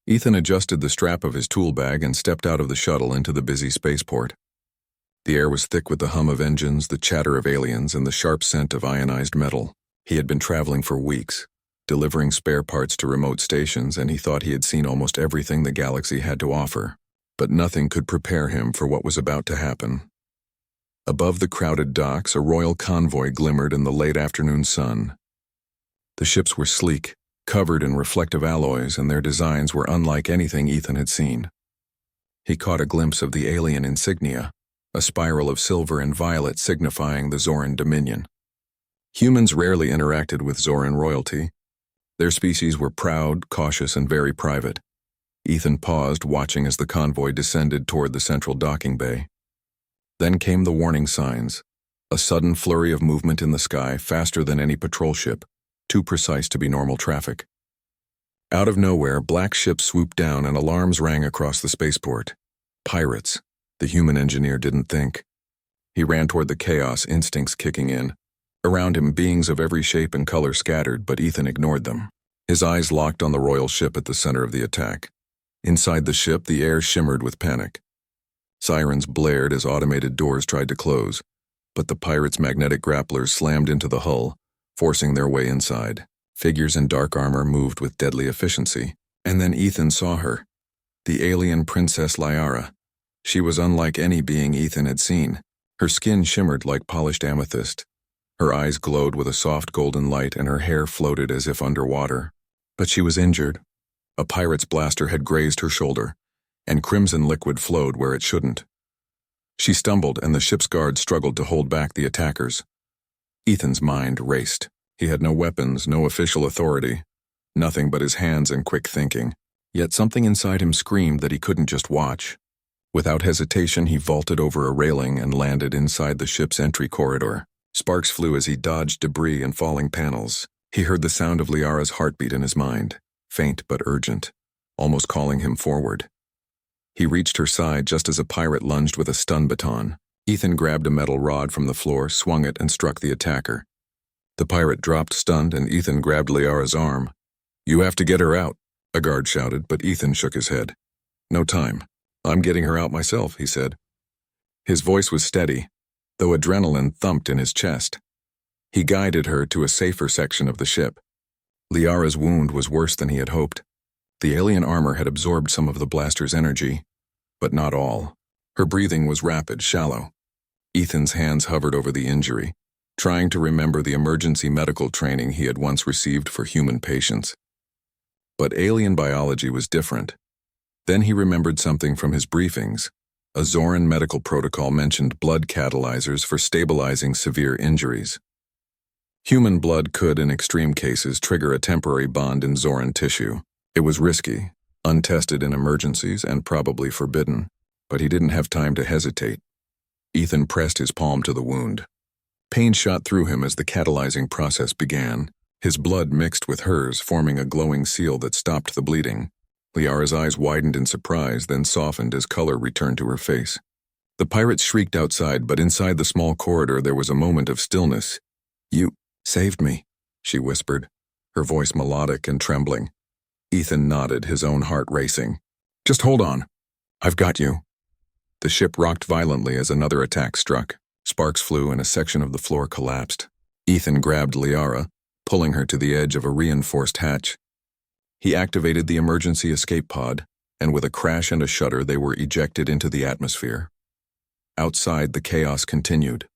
Ethan adjusted the strap of his tool bag and stepped out of the shuttle into the busy spaceport. The air was thick with the hum of engines, the chatter of aliens, and the sharp scent of ionized metal. He had been traveling for weeks, delivering spare parts to remote stations, and he thought he had seen almost everything the galaxy had to offer. But nothing could prepare him for what was about to happen. Above the crowded docks, a royal convoy glimmered in the late afternoon sun. The ships were sleek, covered in reflective alloys, and their designs were unlike anything Ethan had seen. He caught a glimpse of the alien insignia, a spiral of silver and violet signifying the Zoran dominion. Humans rarely interacted with Zoran royalty. Their species were proud, cautious, and very private. Ethan paused, watching as the convoy descended toward the central docking bay. Then came the warning signs, a sudden flurry of movement in the sky, faster than any patrol ship, too precise to be normal traffic. Out of nowhere, black ships swooped down and alarms rang across the spaceport. Pirates. The human engineer didn't think. He ran toward the chaos, instincts kicking in. Around him, beings of every shape and color scattered, but Ethan ignored them. His eyes locked on the royal ship at the center of the attack. Inside the ship, the air shimmered with panic. Sirens blared as automated doors tried to close, but the pirates' magnetic grapplers slammed into the hull, forcing their way inside. Figures in dark armor moved with deadly efficiency. And then Ethan saw her. The alien Princess Liara. She was unlike any being Ethan had seen. Her skin shimmered like polished amethyst. Her eyes glowed with a soft golden light, and her hair floated as if underwater. But she was injured. A pirate's blaster had grazed her shoulder, and crimson liquid flowed where it shouldn't. She stumbled, and the ship's guards struggled to hold back the attackers. Ethan's mind raced. He had no weapons, no official authority, nothing but his hands and quick thinking. Yet something inside him screamed that he couldn't just watch. Without hesitation, he vaulted over a railing and landed inside the ship's entry corridor. Sparks flew as he dodged debris and falling panels. He heard the sound of Liara's heartbeat in his mind, faint but urgent, almost calling him forward. He reached her side just as a pirate lunged with a stun baton. Ethan grabbed a metal rod from the floor, swung it, and struck the attacker. The pirate dropped stunned, and Ethan grabbed Liara's arm. "You have to get her out," a guard shouted, but Ethan shook his head. "No time. I'm getting her out myself," he said. His voice was steady, though adrenaline thumped in his chest. He guided her to a safer section of the ship. Liara's wound was worse than he had hoped. The alien armor had absorbed some of the blaster's energy, but not all. Her breathing was rapid, shallow. Ethan's hands hovered over the injury, trying to remember the emergency medical training he had once received for human patients. But alien biology was different. Then he remembered something from his briefings. A Zoran medical protocol mentioned blood catalyzers for stabilizing severe injuries. Human blood could, in extreme cases, trigger a temporary bond in Zoran tissue. It was risky, untested in emergencies, and probably forbidden, but he didn't have time to hesitate. Ethan pressed his palm to the wound. Pain shot through him as the catalyzing process began. His blood mixed with hers, forming a glowing seal that stopped the bleeding. Liara's eyes widened in surprise, then softened as color returned to her face. The pirates shrieked outside, but inside the small corridor there was a moment of stillness. "You saved me," she whispered, her voice melodic and trembling. Ethan nodded, his own heart racing. "Just hold on. I've got you." The ship rocked violently as another attack struck. Sparks flew and a section of the floor collapsed. Ethan grabbed Liara, pulling her to the edge of a reinforced hatch. He activated the emergency escape pod, and with a crash and a shudder they were ejected into the atmosphere. Outside, the chaos continued.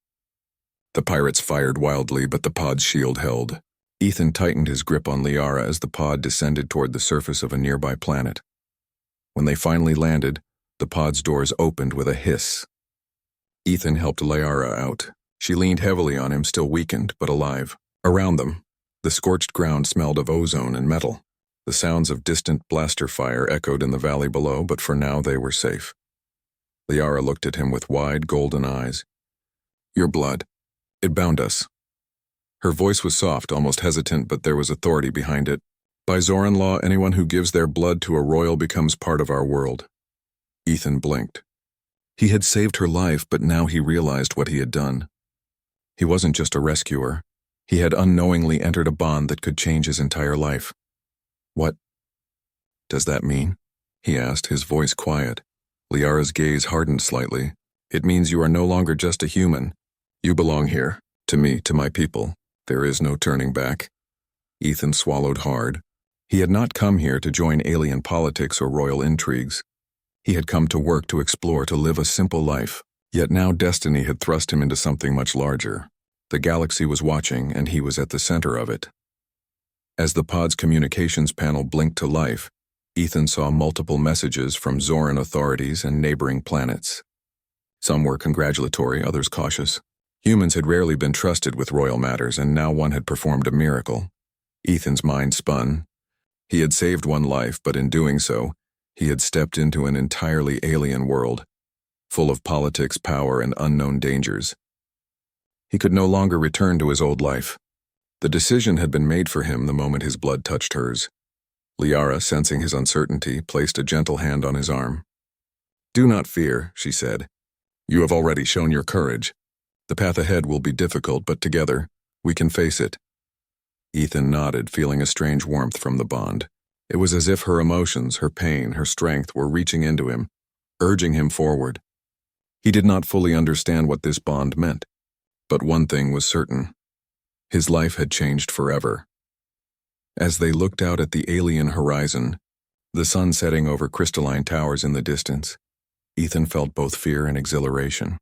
The pirates fired wildly, but the pod's shield held. Ethan tightened his grip on Liara as the pod descended toward the surface of a nearby planet. When they finally landed, the pod's doors opened with a hiss. Ethan helped Liara out. She leaned heavily on him, still weakened, but alive. Around them, the scorched ground smelled of ozone and metal. The sounds of distant blaster fire echoed in the valley below, but for now they were safe. Liara looked at him with wide, golden eyes. "Your blood. It bound us." Her voice was soft, almost hesitant, but there was authority behind it. "By Zoran law, anyone who gives their blood to a royal becomes part of our world." Ethan blinked. He had saved her life, but now he realized what he had done. He wasn't just a rescuer. He had unknowingly entered a bond that could change his entire life. What does that mean? he asked, his voice quiet. Liara's gaze hardened slightly. It means you are no longer just a human. You belong here, to me, to my people. There is no turning back. Ethan swallowed hard. He had not come here to join alien politics or royal intrigues. He had come to work, to explore, to live a simple life. Yet now destiny had thrust him into something much larger. The galaxy was watching, and he was at the center of it. As the pod's communications panel blinked to life, Ethan saw multiple messages from Zoran authorities and neighboring planets. Some were congratulatory, others cautious. Humans had rarely been trusted with royal matters, and now one had performed a miracle. Ethan's mind spun. He had saved one life, but in doing so, he had stepped into an entirely alien world, full of politics, power, and unknown dangers. He could no longer return to his old life. The decision had been made for him the moment his blood touched hers. Liara, sensing his uncertainty, placed a gentle hand on his arm. "Do not fear," she said. "You have already shown your courage. The path ahead will be difficult, but together, we can face it." Ethan nodded, feeling a strange warmth from the bond. It was as if her emotions, her pain, her strength were reaching into him, urging him forward. He did not fully understand what this bond meant, but one thing was certain. His life had changed forever. As they looked out at the alien horizon, the sun setting over crystalline towers in the distance, Ethan felt both fear and exhilaration.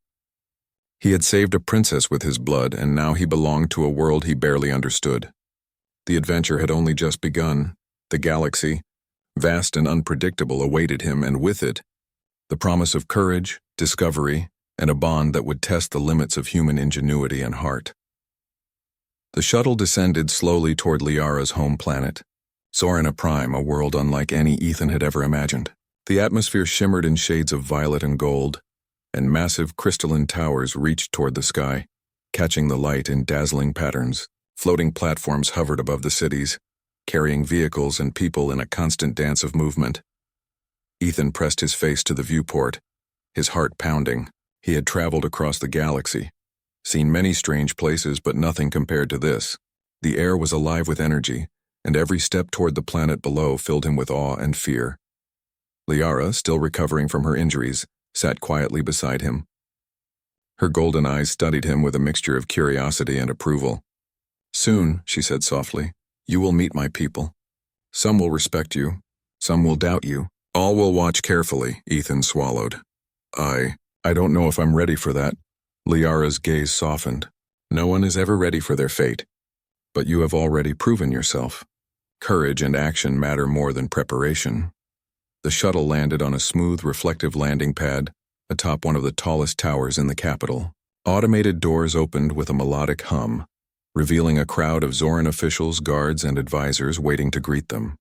He had saved a princess with his blood, and now he belonged to a world he barely understood. The adventure had only just begun. The galaxy, vast and unpredictable, awaited him, and with it, the promise of courage, discovery, and a bond that would test the limits of human ingenuity and heart. The shuttle descended slowly toward Liara's home planet, Zorana Prime, a world unlike any Ethan had ever imagined. The atmosphere shimmered in shades of violet and gold, and massive crystalline towers reached toward the sky, catching the light in dazzling patterns. Floating platforms hovered above the cities, carrying vehicles and people in a constant dance of movement. Ethan pressed his face to the viewport, his heart pounding. He had traveled across the galaxy, seen many strange places, but nothing compared to this. The air was alive with energy, and every step toward the planet below filled him with awe and fear. Liara, still recovering from her injuries, sat quietly beside him. Her golden eyes studied him with a mixture of curiosity and approval. "Soon," she said softly, "you will meet my people. Some will respect you, some will doubt you. All will watch carefully," Ethan swallowed. I don't know if I'm ready for that." Liara's gaze softened. "No one is ever ready for their fate. But you have already proven yourself. Courage and action matter more than preparation." The shuttle landed on a smooth, reflective landing pad atop one of the tallest towers in the capital. Automated doors opened with a melodic hum, revealing a crowd of Zoran officials, guards, and advisors waiting to greet them.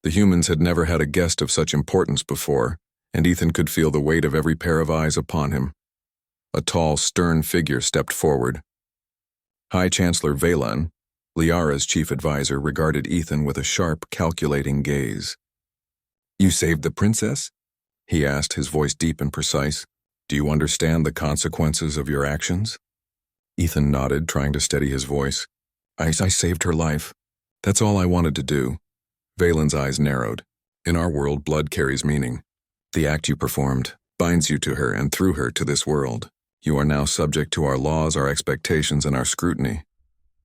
The humans had never had a guest of such importance before, and Ethan could feel the weight of every pair of eyes upon him. A tall, stern figure stepped forward. High Chancellor Valen, Liara's chief advisor, regarded Ethan with a sharp, calculating gaze. "You saved the princess?" he asked, his voice deep and precise. "Do you understand the consequences of your actions?" Ethan nodded, trying to steady his voice. I saved her life. That's all I wanted to do." Valen's eyes narrowed. "In our world, blood carries meaning. The act you performed binds you to her and through her to this world. You are now subject to our laws, our expectations, and our scrutiny."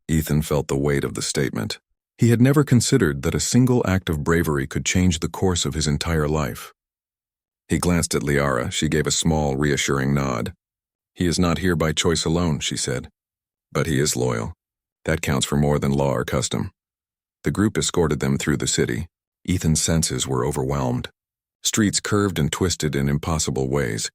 Ethan felt the weight of the statement. He had never considered that a single act of bravery could change the course of his entire life. He glanced at Liara. She gave a small, reassuring nod. "He is not here by choice alone," she said. "But he is loyal. That counts for more than law or custom." The group escorted them through the city. Ethan's senses were overwhelmed. Streets curved and twisted in impossible ways.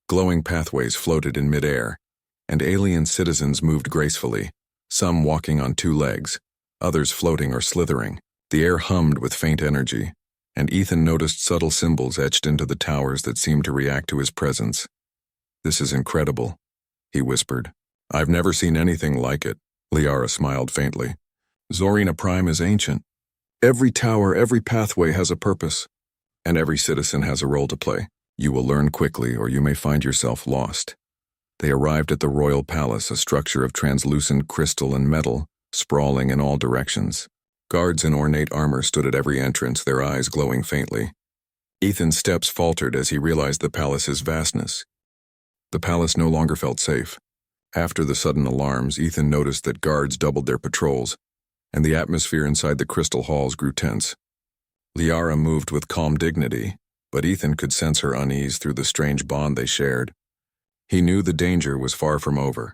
Glowing pathways floated in midair, and alien citizens moved gracefully, some walking on two legs, others floating or slithering. The air hummed with faint energy, and Ethan noticed subtle symbols etched into the towers that seemed to react to his presence. "This is incredible," he whispered. "I've never seen anything like it." Liara smiled faintly. "Zorana Prime is ancient. Every tower, every pathway has a purpose, and every citizen has a role to play. You will learn quickly, or you may find yourself lost." They arrived at the royal palace, a structure of translucent crystal and metal, sprawling in all directions. Guards in ornate armor stood at every entrance, their eyes glowing faintly. Ethan's steps faltered as he realized the palace's vastness. The palace no longer felt safe. After the sudden alarms, Ethan noticed that guards doubled their patrols, and the atmosphere inside the crystal halls grew tense. Liara moved with calm dignity, but Ethan could sense her unease through the strange bond they shared. He knew the danger was far from over.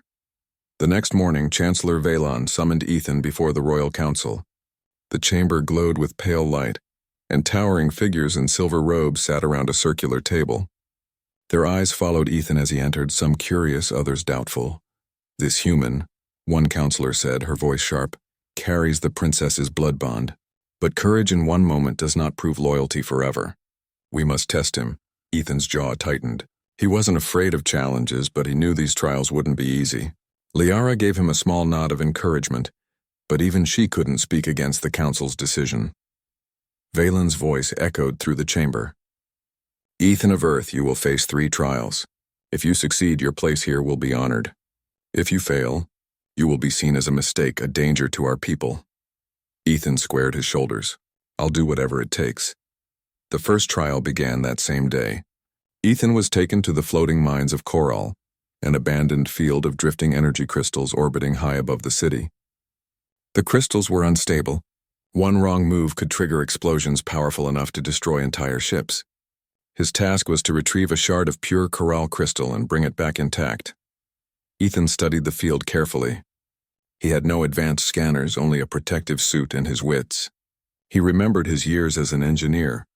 The next morning, Chancellor Valon summoned Ethan before the Royal Council. The chamber glowed with pale light, and towering figures in silver robes sat around a circular table. Their eyes followed Ethan as he entered, some curious, others doubtful. "This human," one counselor said, her voice sharp, "carries the princess's blood bond. But courage in one moment does not prove loyalty forever. We must test him." Ethan's jaw tightened. He wasn't afraid of challenges, but he knew these trials wouldn't be easy. Liara gave him a small nod of encouragement, but even she couldn't speak against the council's decision. Valen's voice echoed through the chamber. "Ethan of Earth, you will face 3 trials. If you succeed, your place here will be honored. If you fail, you will be seen as a mistake, a danger to our people." Ethan squared his shoulders. "I'll do whatever it takes." The first trial began that same day. Ethan was taken to the floating mines of Coral, an abandoned field of drifting energy crystals orbiting high above the city. The crystals were unstable. One wrong move could trigger explosions powerful enough to destroy entire ships. His task was to retrieve a shard of pure coral crystal and bring it back intact. Ethan studied the field carefully. He had no advanced scanners, only a protective suit and his wits. He remembered his years as an engineer,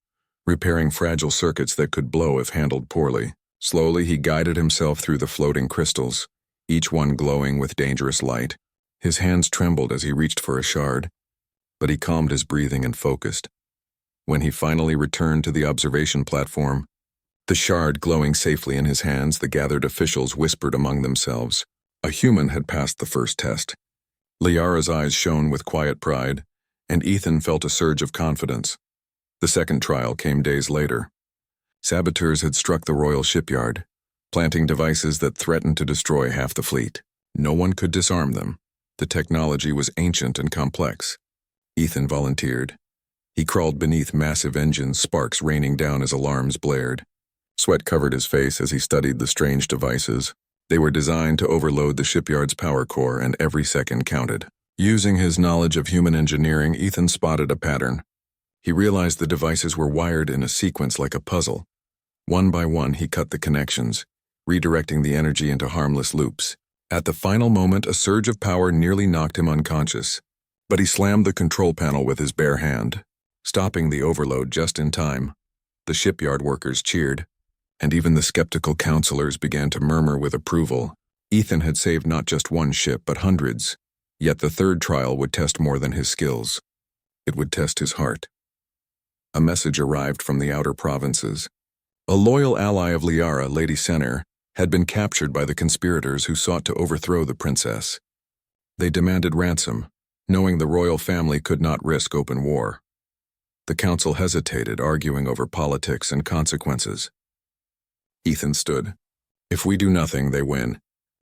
repairing fragile circuits that could blow if handled poorly. Slowly, he guided himself through the floating crystals, each one glowing with dangerous light. His hands trembled as he reached for a shard, but he calmed his breathing and focused. When he finally returned to the observation platform, the shard glowing safely in his hands, the gathered officials whispered among themselves. A human had passed the first test. Liara's eyes shone with quiet pride, and Ethan felt a surge of confidence. The second trial came days later. Saboteurs had struck the royal shipyard, planting devices that threatened to destroy half the fleet. No one could disarm them. The technology was ancient and complex. Ethan volunteered. He crawled beneath massive engines, sparks raining down as alarms blared. Sweat covered his face as he studied the strange devices. They were designed to overload the shipyard's power core, and every second counted. Using his knowledge of human engineering, Ethan spotted a pattern. He realized the devices were wired in a sequence like a puzzle. One by one, he cut the connections, redirecting the energy into harmless loops. At the final moment, a surge of power nearly knocked him unconscious, but he slammed the control panel with his bare hand, stopping the overload just in time. The shipyard workers cheered, and even the skeptical counselors began to murmur with approval. Ethan had saved not just one ship, but hundreds. Yet the third trial would test more than his skills. It would test his heart. A message arrived from the outer provinces. A loyal ally of Liara, Lady Senner, had been captured by the conspirators who sought to overthrow the princess. They demanded ransom, knowing the royal family could not risk open war. The council hesitated, arguing over politics and consequences. Ethan stood. "If we do nothing, they win.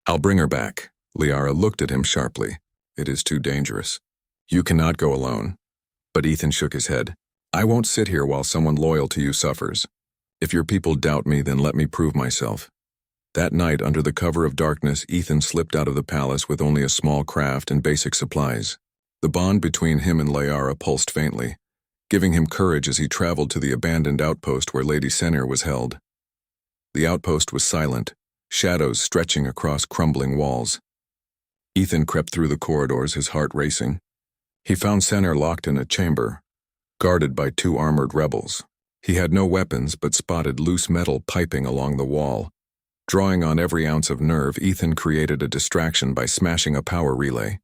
I'll bring her back." Liara looked at him sharply. "It is too dangerous. You cannot go alone." But Ethan shook his head. "I won't sit here while someone loyal to you suffers. If your people doubt me, then let me prove myself." That night, under the cover of darkness, Ethan slipped out of the palace with only a small craft and basic supplies. The bond between him and Liara pulsed faintly, giving him courage as he traveled to the abandoned outpost where Lady Senner was held. The outpost was silent, shadows stretching across crumbling walls. Ethan crept through the corridors, his heart racing. He found Senner locked in a chamber, guarded by 2 armored rebels. He had no weapons, but spotted loose metal piping along the wall. Drawing on every ounce of nerve, Ethan created a distraction by smashing a power relay.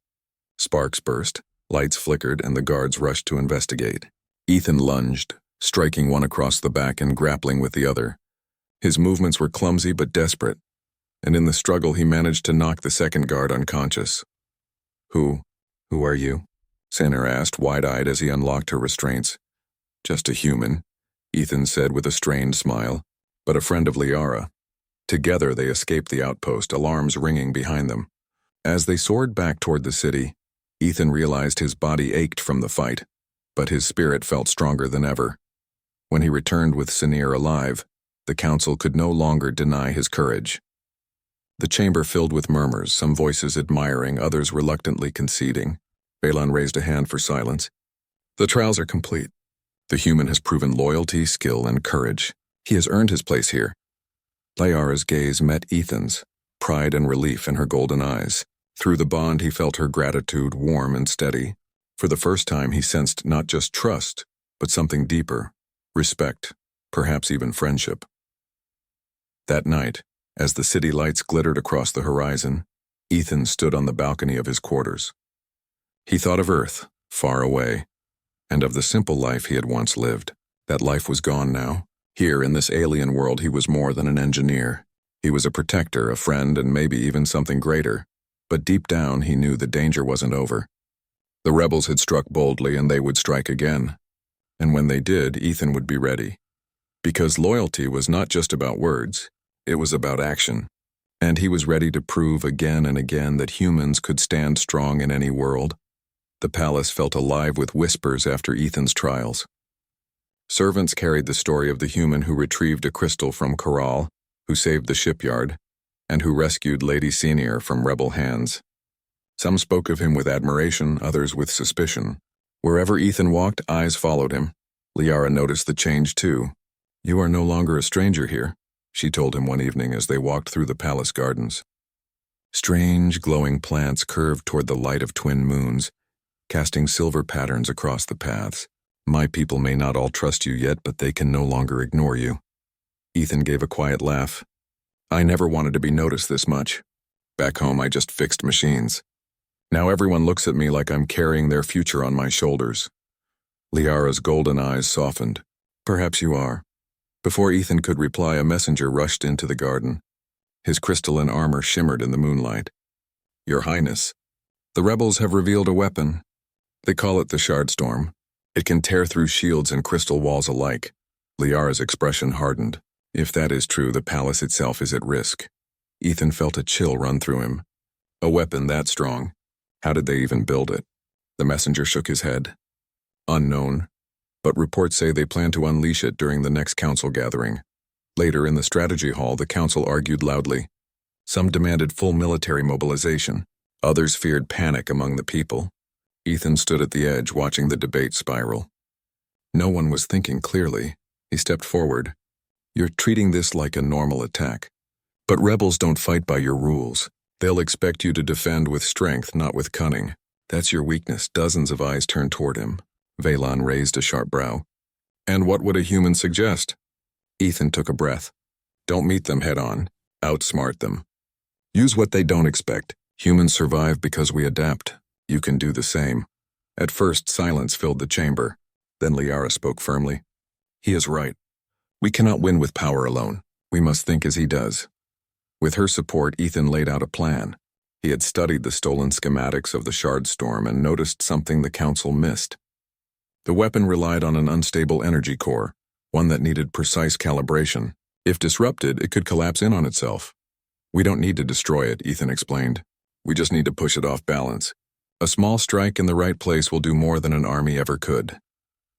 Sparks burst, lights flickered, and the guards rushed to investigate. Ethan lunged, striking one across the back and grappling with the other. His movements were clumsy but desperate, and in the struggle he managed to knock the second guard unconscious. Who are you?" Senner asked, wide-eyed as he unlocked her restraints. "Just a human," Ethan said with a strained smile, "but a friend of Liara." Together they escaped the outpost, alarms ringing behind them. As they soared back toward the city, Ethan realized his body ached from the fight, but his spirit felt stronger than ever. When he returned with Sinir alive, the council could no longer deny his courage. The chamber filled with murmurs, some voices admiring, others reluctantly conceding. Balon raised a hand for silence. The trials are complete. The human has proven loyalty, skill, and courage. He has earned his place here. Liara's gaze met Ethan's, pride and relief in her golden eyes. Through the bond he felt her gratitude, warm and steady. For the first time he sensed not just trust, but something deeper, respect, perhaps even friendship. That night, as the city lights glittered across the horizon, Ethan stood on the balcony of his quarters. He thought of Earth, far away, and of the simple life he had once lived. That life was gone now. Here, in this alien world, he was more than an engineer. He was a protector, a friend, and maybe even something greater. But deep down, he knew the danger wasn't over. The rebels had struck boldly, and they would strike again. And when they did, Ethan would be ready. Because loyalty was not just about words, it was about action. And he was ready to prove again and again that humans could stand strong in any world. The palace felt alive with whispers after Ethan's trials. Servants carried the story of the human who retrieved a crystal from Corral, who saved the shipyard, and who rescued Lady Sinir from rebel hands. Some spoke of him with admiration, others with suspicion. Wherever Ethan walked, eyes followed him. Liara noticed the change too. "You are no longer a stranger here," she told him one evening as they walked through the palace gardens. Strange, glowing plants curved toward the light of twin moons, casting silver patterns across the paths. "My people may not all trust you yet, but they can no longer ignore you." Ethan gave a quiet laugh. "I never wanted to be noticed this much. Back home, I just fixed machines. Now everyone looks at me like I'm carrying their future on my shoulders." Liara's golden eyes softened. "Perhaps you are." Before Ethan could reply, a messenger rushed into the garden. His crystalline armor shimmered in the moonlight. "Your Highness, the rebels have revealed a weapon. They call it the Shardstorm. It can tear through shields and crystal walls alike." Liara's expression hardened. If that is true, the palace itself is at risk. Ethan felt a chill run through him. A weapon that strong. How did they even build it? The messenger shook his head. "Unknown. But reports say they plan to unleash it during the next council gathering." Later, in the strategy hall, the council argued loudly. Some demanded full military mobilization. Others feared panic among the people. Ethan stood at the edge, watching the debate spiral. No one was thinking clearly. He stepped forward. "You're treating this like a normal attack. But rebels don't fight by your rules. They'll expect you to defend with strength, not with cunning. That's your weakness." Dozens of eyes turned toward him. Valon raised a sharp brow. "And what would a human suggest?" Ethan took a breath. "Don't meet them head-on. Outsmart them. Use what they don't expect. Humans survive because we adapt. You can do the same." At first, silence filled the chamber. Then Liara spoke firmly. "He is right. We cannot win with power alone. We must think as he does." With her support, Ethan laid out a plan. He had studied the stolen schematics of the Shardstorm and noticed something the council missed. The weapon relied on an unstable energy core, one that needed precise calibration. If disrupted, it could collapse in on itself. "We don't need to destroy it," Ethan explained. "We just need to push it off balance. A small strike in the right place will do more than an army ever could."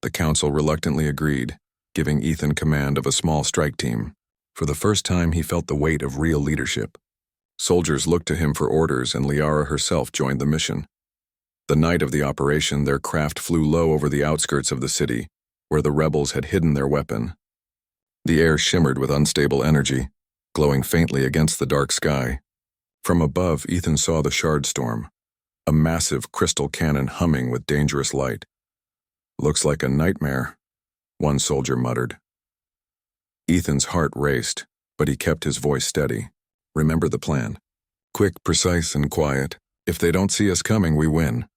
The council reluctantly agreed, giving Ethan command of a small strike team. For the first time, he felt the weight of real leadership. Soldiers looked to him for orders, and Liara herself joined the mission. The night of the operation, their craft flew low over the outskirts of the city, where the rebels had hidden their weapon. The air shimmered with unstable energy, glowing faintly against the dark sky. From above, Ethan saw the Shardstorm, a massive crystal cannon humming with dangerous light. "Looks like a nightmare," one soldier muttered. Ethan's heart raced, but he kept his voice steady. "Remember the plan. Quick, precise, and quiet. If they don't see us coming, we win."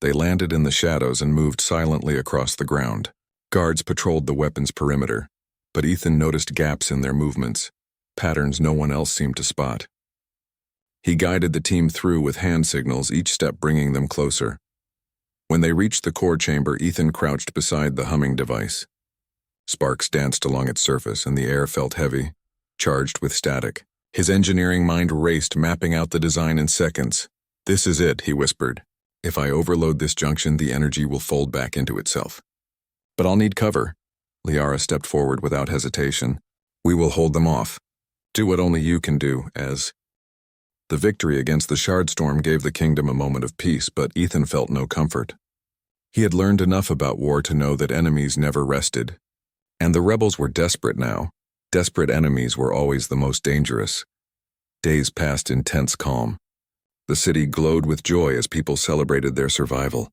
They landed in the shadows and moved silently across the ground. Guards patrolled the weapon's perimeter, but Ethan noticed gaps in their movements, patterns no one else seemed to spot. He guided the team through with hand signals, each step bringing them closer. When they reached the core chamber, Ethan crouched beside the humming device. Sparks danced along its surface, and the air felt heavy, charged with static. His engineering mind raced, mapping out the design in seconds. "This is it," he whispered. "If I overload this junction, the energy will fold back into itself. But I'll need cover." Liara stepped forward without hesitation. We will hold them off. Do what only you can do, as... The victory against the Shardstorm gave the kingdom a moment of peace, but Ethan felt no comfort. He had learned enough about war to know that enemies never rested. And the rebels were desperate now. Desperate enemies were always the most dangerous. Days passed in tense calm. The city glowed with joy as people celebrated their survival.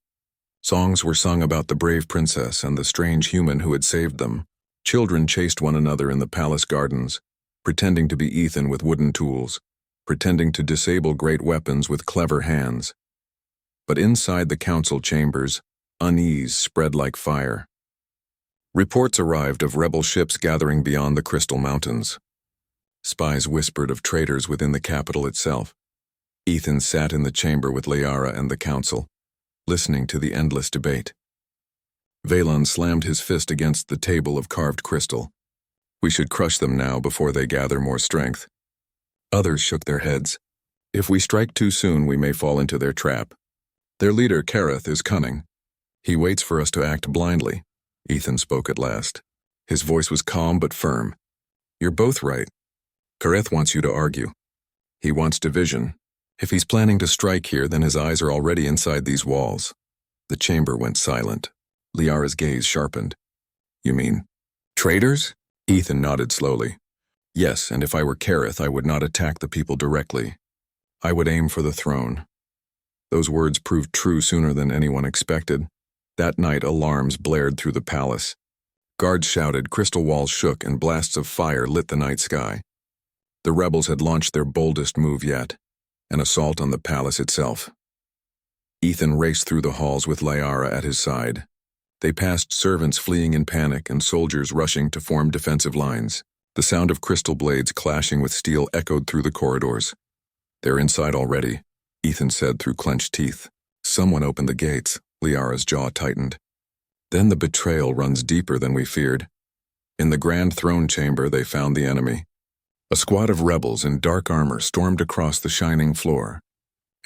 Songs were sung about the brave princess and the strange human who had saved them. Children chased one another in the palace gardens, pretending to be Ethan with wooden tools, pretending to disable great weapons with clever hands. But inside the council chambers, unease spread like fire. Reports arrived of rebel ships gathering beyond the Crystal Mountains. Spies whispered of traitors within the capital itself. Ethan sat in the chamber with Liara and the council, listening to the endless debate. Valon slammed his fist against the table of carved crystal. We should crush them now before they gather more strength. Others shook their heads. If we strike too soon, we may fall into their trap. Their leader, Kareth, is cunning. He waits for us to act blindly. Ethan spoke at last. His voice was calm but firm. You're both right. Kareth wants you to argue. He wants division. If he's planning to strike here, then his eyes are already inside these walls. The chamber went silent. Liara's gaze sharpened. You mean traitors? Ethan nodded slowly. Yes, and if I were Kareth, I would not attack the people directly. I would aim for the throne. Those words proved true sooner than anyone expected. That night, alarms blared through the palace. Guards shouted, crystal walls shook, and blasts of fire lit the night sky. The rebels had launched their boldest move yet, an assault on the palace itself. Ethan raced through the halls with Liara at his side. They passed servants fleeing in panic and soldiers rushing to form defensive lines. The sound of crystal blades clashing with steel echoed through the corridors. They're inside already, Ethan said through clenched teeth. Someone opened the gates. Liara's jaw tightened. Then the betrayal runs deeper than we feared. In the grand throne chamber, they found the enemy. A squad of rebels in dark armor stormed across the shining floor.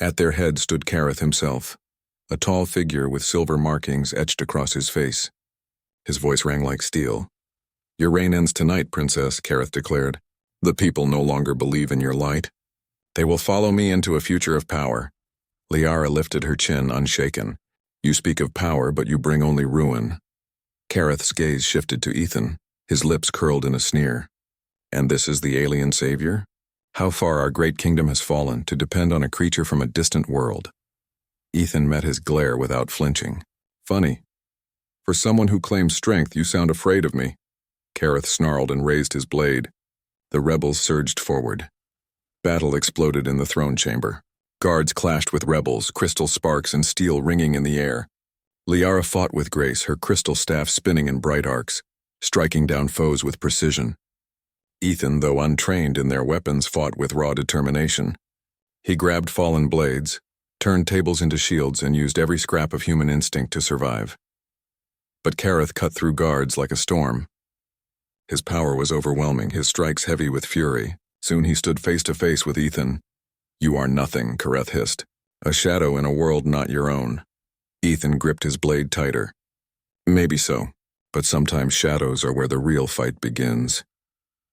At their head stood Kareth himself, a tall figure with silver markings etched across his face. His voice rang like steel. Your reign ends tonight, Princess, Kareth declared. The people no longer believe in your light. They will follow me into a future of power. Liara lifted her chin, unshaken. You speak of power, but you bring only ruin. Kareth's gaze shifted to Ethan, his lips curled in a sneer. And this is the alien savior? How far our great kingdom has fallen to depend on a creature from a distant world. Ethan met his glare without flinching. Funny. For someone who claims strength, you sound afraid of me. Kareth snarled and raised his blade. The rebels surged forward. Battle exploded in the throne chamber. Guards clashed with rebels, crystal sparks and steel ringing in the air. Liara fought with grace, her crystal staff spinning in bright arcs, striking down foes with precision. Ethan, though untrained in their weapons, fought with raw determination. He grabbed fallen blades, turned tables into shields, and used every scrap of human instinct to survive. But Kareth cut through guards like a storm. His power was overwhelming, his strikes heavy with fury. Soon he stood face to face with Ethan. You are nothing, Kareth hissed. A shadow in a world not your own. Ethan gripped his blade tighter. Maybe so, but sometimes shadows are where the real fight begins.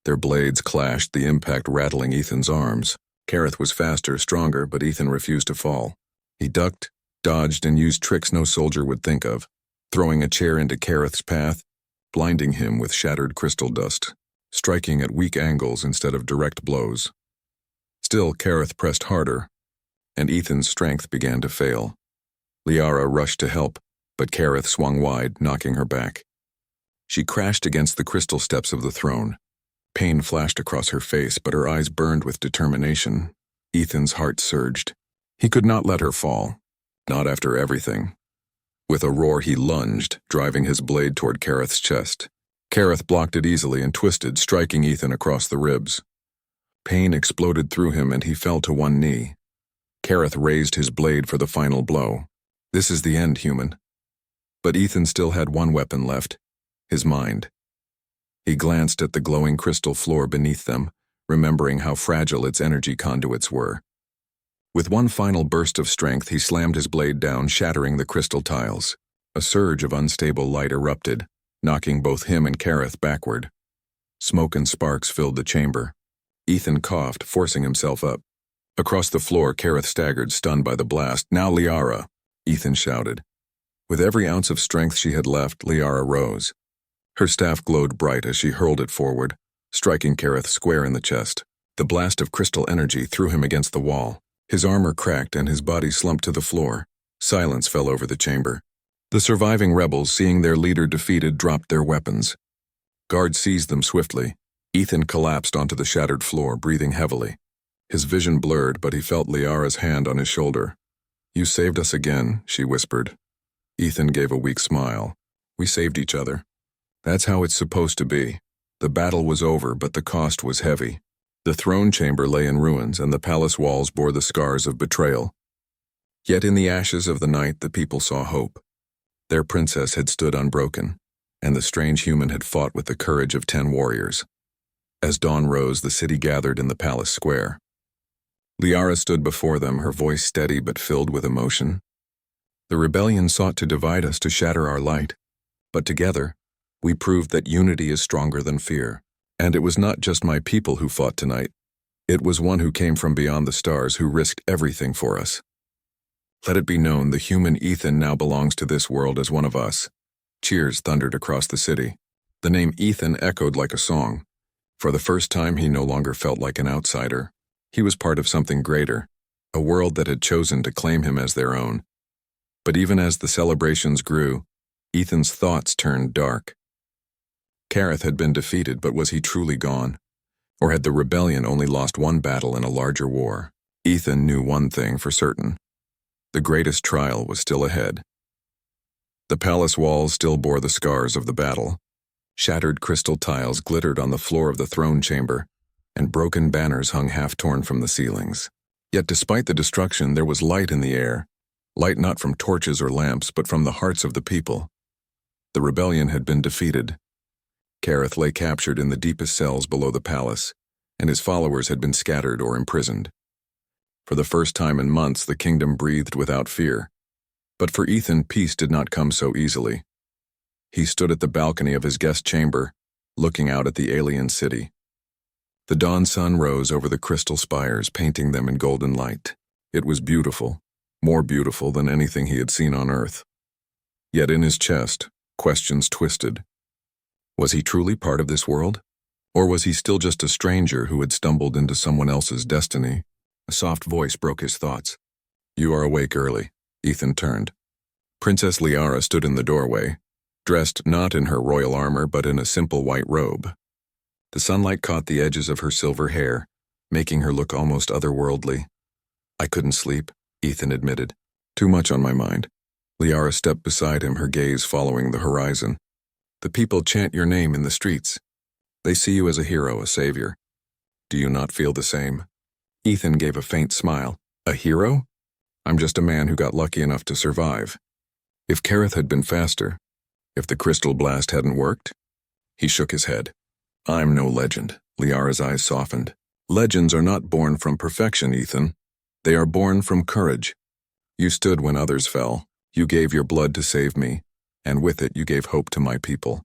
Their blades clashed, the impact rattling Ethan's arms. Kareth was faster, stronger, but Ethan refused to fall. He ducked, dodged, and used tricks no soldier would think of, throwing a chair into Kareth's path, blinding him with shattered crystal dust, striking at weak angles instead of direct blows. Still, Kareth pressed harder, and Ethan's strength began to fail. Liara rushed to help, but Kareth swung wide, knocking her back. She crashed against the crystal steps of the throne. Pain flashed across her face, but her eyes burned with determination. Ethan's heart surged. He could not let her fall. Not after everything. With a roar, he lunged, driving his blade toward Kareth's chest. Kareth blocked it easily and twisted, striking Ethan across the ribs. Pain exploded through him, and he fell to one knee. Kareth raised his blade for the final blow. This is the end, human. But Ethan still had one weapon left, his mind. He glanced at the glowing crystal floor beneath them, remembering how fragile its energy conduits were. With one final burst of strength, he slammed his blade down, shattering the crystal tiles. A surge of unstable light erupted. knocking both him and Kareth backward. Smoke and sparks filled the chamber. Ethan coughed, forcing himself up. Across the floor, Kareth staggered, stunned by the blast. "Now, Liara!" Ethan shouted. With every ounce of strength she had left, Liara rose. Her staff glowed bright as she hurled it forward, striking Kareth square in the chest. The blast of crystal energy threw him against the wall. His armor cracked and his body slumped to the floor. Silence fell over the chamber. The surviving rebels, seeing their leader defeated, dropped their weapons. Guards seized them swiftly. Ethan collapsed onto the shattered floor, breathing heavily. His vision blurred, but he felt Liara's hand on his shoulder. "You saved us again," she whispered. Ethan gave a weak smile. "We saved each other. That's how it's supposed to be." The battle was over, but the cost was heavy. The throne chamber lay in ruins, and the palace walls bore the scars of betrayal. Yet in the ashes of the night, the people saw hope. Their princess had stood unbroken, and the strange human had fought with the courage of 10 warriors. As dawn rose, the city gathered in the palace square. Liara stood before them, her voice steady but filled with emotion. "The rebellion sought to divide us, to shatter our light. But together, we proved that unity is stronger than fear. And it was not just my people who fought tonight. It was one who came from beyond the stars, who risked everything for us. Let it be known, the human Ethan now belongs to this world as one of us." Cheers thundered across the city. The name Ethan echoed like a song. For the first time, he no longer felt like an outsider. He was part of something greater, a world that had chosen to claim him as their own. But even as the celebrations grew, Ethan's thoughts turned dark. Kareth had been defeated, but was he truly gone? Or had the rebellion only lost one battle in a larger war? Ethan knew one thing for certain. The greatest trial was still ahead. The palace walls still bore the scars of the battle. Shattered crystal tiles glittered on the floor of the throne chamber, and broken banners hung half-torn from the ceilings. Yet despite the destruction, there was light in the air. Light not from torches or lamps, but from the hearts of the people. The rebellion had been defeated. Kareth lay captured in the deepest cells below the palace, and his followers had been scattered or imprisoned. For the first time in months, the kingdom breathed without fear. But for Ethan, peace did not come so easily. He stood at the balcony of his guest chamber, looking out at the alien city. The dawn sun rose over the crystal spires, painting them in golden light. It was beautiful, more beautiful than anything he had seen on Earth. Yet in his chest, questions twisted. Was he truly part of this world? Or was he still just a stranger who had stumbled into someone else's destiny? A soft voice broke his thoughts. "You are awake early." Ethan turned. Princess Liara stood in the doorway, dressed not in her royal armor but in a simple white robe. The sunlight caught the edges of her silver hair, making her look almost otherworldly. "I couldn't sleep," Ethan admitted. "Too much on my mind." Liara stepped beside him, her gaze following the horizon. "The people chant your name in the streets. They see you as a hero, a savior. Do you not feel the same?" Ethan gave a faint smile. "A hero? I'm just a man who got lucky enough to survive. If Kareth had been faster, if the crystal blast hadn't worked?" He shook his head. "I'm no legend." Liara's eyes softened. "Legends are not born from perfection, Ethan. They are born from courage. You stood when others fell. You gave your blood to save me, and with it you gave hope to my people."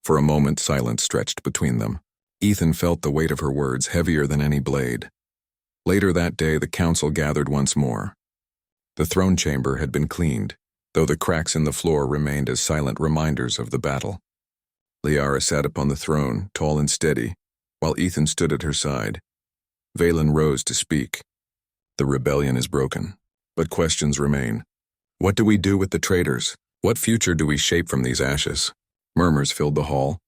For a moment, silence stretched between them. Ethan felt the weight of her words, heavier than any blade. Later that day, the council gathered once more. The throne chamber had been cleaned, though the cracks in the floor remained as silent reminders of the battle. Liara sat upon the throne, tall and steady, while Ethan stood at her side. Valen rose to speak. "The rebellion is broken, but questions remain. What do we do with the traitors? What future do we shape from these ashes?" Murmurs filled the hall.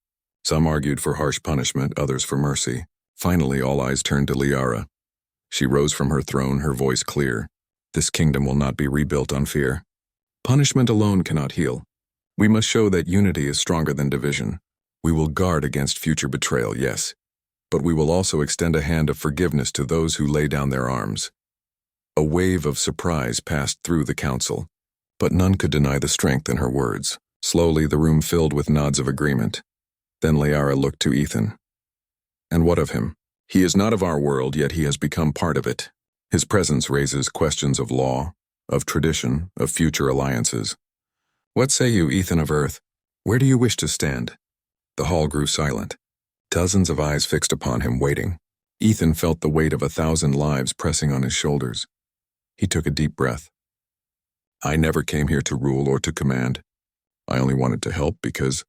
Some argued for harsh punishment, others for mercy. Finally, all eyes turned to Liara. She rose from her throne, her voice clear. "This kingdom will not be rebuilt on fear. Punishment alone cannot heal. We must show that unity is stronger than division. We will guard against future betrayal, yes, but we will also extend a hand of forgiveness to those who lay down their arms." A wave of surprise passed through the council, but none could deny the strength in her words. Slowly, the room filled with nods of agreement. Then Liara looked to Ethan. "And what of him? He is not of our world, yet he has become part of it. His presence raises questions of law, of tradition, of future alliances. What say you, Ethan of Earth? Where do you wish to stand? The hall grew silent. Dozens of eyes fixed upon him, waiting. Ethan felt the weight of 1,000 lives pressing on his shoulders. He took a deep breath. I never came here to rule or to command. I only wanted to help because